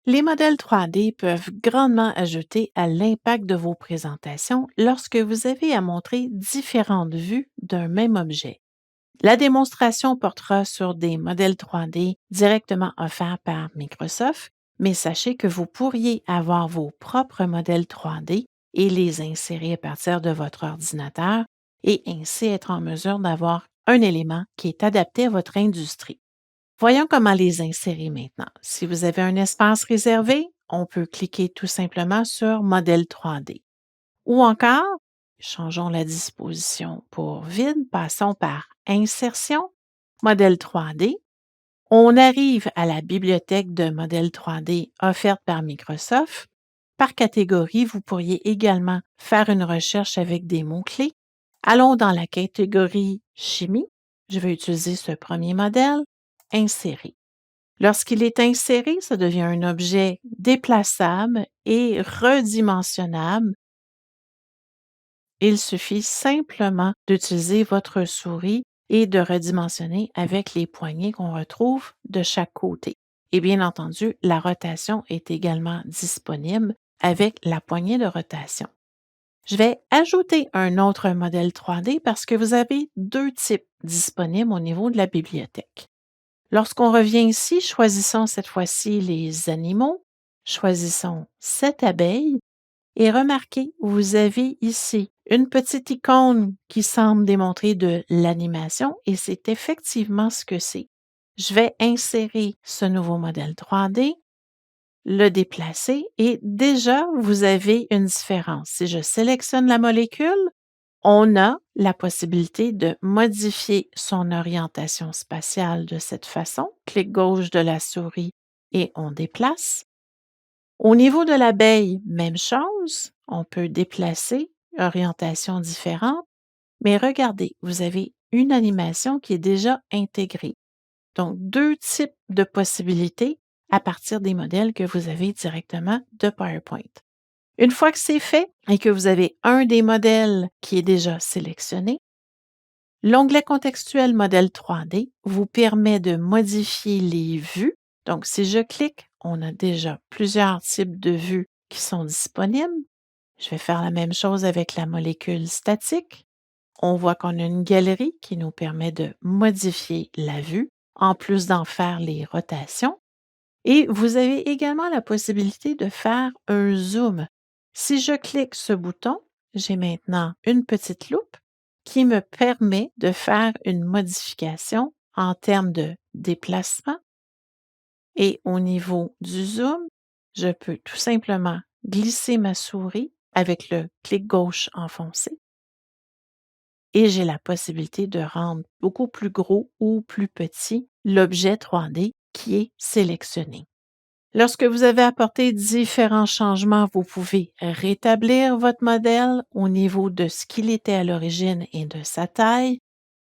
Les modèles 3D peuvent grandement ajouter à l'impact de vos présentations lorsque vous avez à montrer différentes vues d'un même objet. La démonstration portera sur des modèles 3D directement offerts par Microsoft, mais sachez que vous pourriez avoir vos propres modèles 3D et les insérer à partir de votre ordinateur et ainsi être en mesure d'avoir un élément qui est adapté à votre industrie. Voyons comment les insérer maintenant. Si vous avez un espace réservé, on peut cliquer tout simplement sur Modèle 3D. Ou encore, changeons la disposition pour vide, passons par Insertion, Modèle 3D. On arrive à la bibliothèque de modèles 3D offerte par Microsoft. Par catégorie, vous pourriez également faire une recherche avec des mots-clés. Allons dans la catégorie Chimie. Je vais utiliser ce premier modèle, Insérer. Lorsqu'il est inséré, ça devient un objet déplaçable et redimensionnable. Il suffit simplement d'utiliser votre souris et de redimensionner avec les poignées qu'on retrouve de chaque côté. Et bien entendu, la rotation est également disponible avec la poignée de rotation. Je vais ajouter un autre modèle 3D parce que vous avez deux types disponibles au niveau de la bibliothèque. Lorsqu'on revient ici, choisissons cette fois-ci les animaux, choisissons cette abeille et remarquez, vous avez ici une petite icône qui semble démontrer de l'animation et c'est effectivement ce que c'est. Je vais insérer ce nouveau modèle 3D, le déplacer et déjà, vous avez une différence. Si je sélectionne la molécule, on a la possibilité de modifier son orientation spatiale de cette façon. Clic gauche de la souris et on déplace. Au niveau de l'abeille, même chose, on peut déplacer, orientation différente, mais regardez, vous avez une animation qui est déjà intégrée. Donc, deux types de possibilités à partir des modèles que vous avez directement de PowerPoint. Une fois que c'est fait et que vous avez un des modèles qui est déjà sélectionné, l'onglet contextuel modèle 3D vous permet de modifier les vues. Donc, si je clique, on a déjà plusieurs types de vues qui sont disponibles. Je vais faire la même chose avec la molécule statique. On voit qu'on a une galerie qui nous permet de modifier la vue, en plus d'en faire les rotations. Et vous avez également la possibilité de faire un zoom. Si je clique ce bouton, j'ai maintenant une petite loupe qui me permet de faire une modification en termes de déplacement. Et au niveau du zoom, je peux tout simplement glisser ma souris avec le clic gauche enfoncé et j'ai la possibilité de rendre beaucoup plus gros ou plus petit l'objet 3D qui est sélectionné. Lorsque vous avez apporté différents changements, vous pouvez rétablir votre modèle au niveau de ce qu'il était à l'origine et de sa taille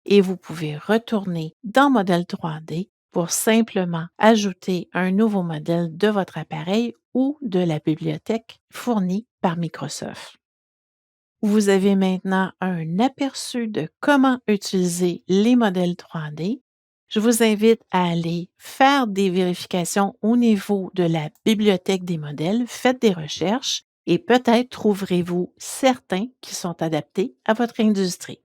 et vous pouvez retourner dans Modèle 3D pour simplement ajouter un nouveau modèle de votre appareil ou de la bibliothèque fournie par Microsoft. Vous avez maintenant un aperçu de comment utiliser les modèles 3D. Je vous invite à aller faire des vérifications au niveau de la bibliothèque des modèles, faites des recherches et peut-être trouverez-vous certains qui sont adaptés à votre industrie.